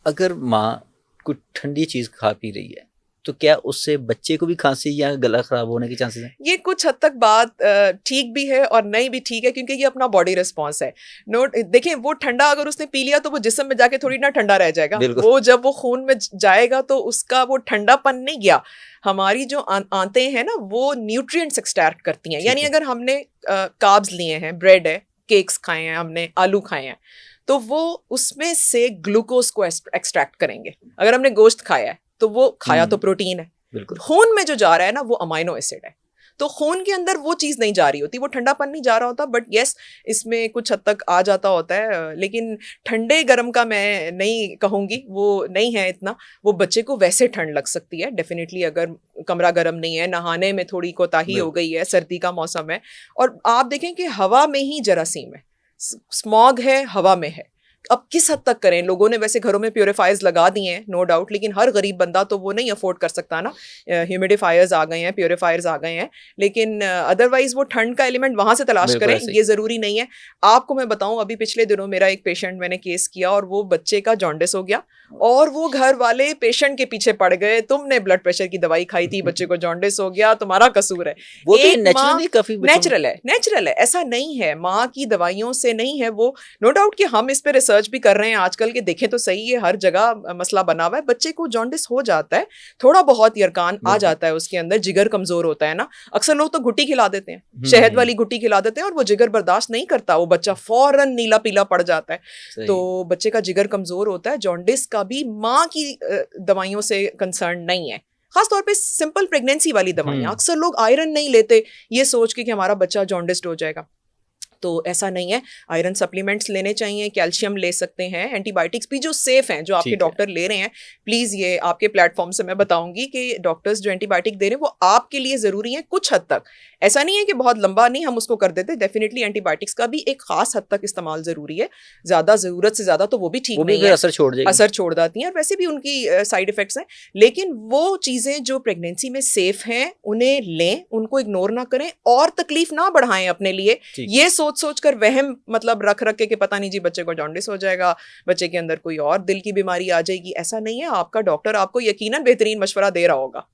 अगर माँ कुछ ठंडी चीज खा पी रही है तो क्या उससे बच्चे को भी खांसी या गला खराब होने के चांसेस हैं? ये कुछ हद तक बात ठीक भी है और नहीं भी ठीक है, क्योंकि ये अपना बॉडी रिस्पॉन्स है। नोट देखें, वो ठंडा अगर उसने पी लिया तो वो जिस्म में जाके थोड़ी ना ठंडा रह जाएगा। वो जब वो खून में जाएगा तो उसका वो ठंडापन नहीं गया। हमारी जो आंतें हैं ना, वो न्यूट्रिएंट्स एक्सट्रैक्ट करती हैं। यानी अगर हमने कार्ब्स लिए हैं, ब्रेड है, केक्स खाए हैं, हमने आलू खाए हैं, तो वो उसमें से ग्लूकोज को एक्सट्रैक्ट करेंगे। अगर हमने गोश्त खाया है तो वो खाया तो प्रोटीन है, खून में जो जा रहा है ना वो अमाइनो एसिड है। तो खून के अंदर वो चीज़ नहीं जा रही होती, वो ठंडापन नहीं जा रहा होता। बट यस, इसमें कुछ हद तक आ जाता होता है, लेकिन ठंडे गर्म का मैं नहीं कहूँगी, वो नहीं है इतना। वो बच्चे को वैसे ठंड लग सकती है डेफिनेटली, अगर कमरा गर्म नहीं है, नहाने में थोड़ी कोताही हो गई है, सर्दी का मौसम है। और आप देखें कि हवा में ही जरासीम है, स्मॉग है, हवा में है। अब किस हद तक करें? लोगों ने वैसे घरों में प्योरीफायर्स लगा दिए हैं, नो डाउट, लेकिन हर गरीब बंदा तो वो नहीं अफोर्ड कर सकता ना। ह्यूमिडिफायर्स आ गए हैं, प्योरीफायर्स आ गए हैं, लेकिन अदरवाइज वो ठंड का एलिमेंट वहां से तलाश करें, ये जरूरी नहीं है। आपको मैं बताऊं, अभी पिछले दिनों मेरा एक पेशेंट मैंने केस किया और वो बच्चे का जॉन्डिस हो गया और वो घर वाले पेशेंट के पीछे पड़ गए, तुमने ब्लड प्रेशर की दवाई खाई थी, बच्चे को जॉन्डिस हो गया, तुम्हारा कसूर है। वो तो नेचुरल है, ऐसा नहीं है, माँ की दवाइयों से नहीं है वो। नो डाउट कि हम इस पे रिसर्च भी कर रहे हैं आजकल के, देखें तो सही है, हर जगह मसला बना हुआ है। बच्चे को जॉन्डिस हो जाता है, थोड़ा बहुत यरकान आ जाता है उसके अंदर, जिगर कमजोर होता है ना। अक्सर लोग तो घुट्टी खिला देते हैं, शहद वाली घुट्टी खिला देते हैं, और वो जिगर बर्दाश्त नहीं करता, वो बच्चा फौरन नीला पीला पड़ जाता है। तो बच्चे का जिगर कमजोर होता है। जॉन्डिस का भी माँ की दवाइयों से कंसर्न नहीं है, खासतौर पे सिंपल प्रेगनेंसी वाली दवाइयां। अक्सर लोग आयरन नहीं लेते ये सोच के कि हमारा बच्चा जॉन्डिस्ड हो जाएगा, तो ऐसा नहीं है। आयरन सप्लीमेंट्स लेने चाहिए, कैल्शियम ले सकते हैं, एंटीबायोटिक्स भी जो सेफ हैं, जो आपके डॉक्टर ले रहे हैं। प्लीज़ ये आपके प्लेटफॉर्म से मैं बताऊंगी कि डॉक्टर्स जो एंटीबायोटिक दे रहे हैं वो आपके लिए ज़रूरी है कुछ हद तक। ऐसा नहीं है कि बहुत लंबा नहीं हम उसको कर देते। डेफिनेटली एंटीबायोटिक्स का भी एक खास हद तक इस्तेमाल ज़रूरी है, ज़्यादा ज़रूरत से ज़्यादा तो वो भी ठीक नहीं है, असर छोड़ जाती हैं, और वैसे भी उनकी साइड इफ़ेक्ट्स हैं। लेकिन वो चीज़ें जो प्रेगनेंसी में सेफ हैं उन्हें लें, उनको इग्नोर ना करें और तकलीफ ना बढ़ाएं अपने लिए। ये सोच कर वहम मतलब रख के पता नहीं जी बच्चे को जॉन्डिस हो जाएगा, बच्चे के अंदर कोई और दिल की बीमारी आ जाएगी, ऐसा नहीं है। आपका डॉक्टर आपको यकीनन बेहतरीन मशवरा दे रहा होगा।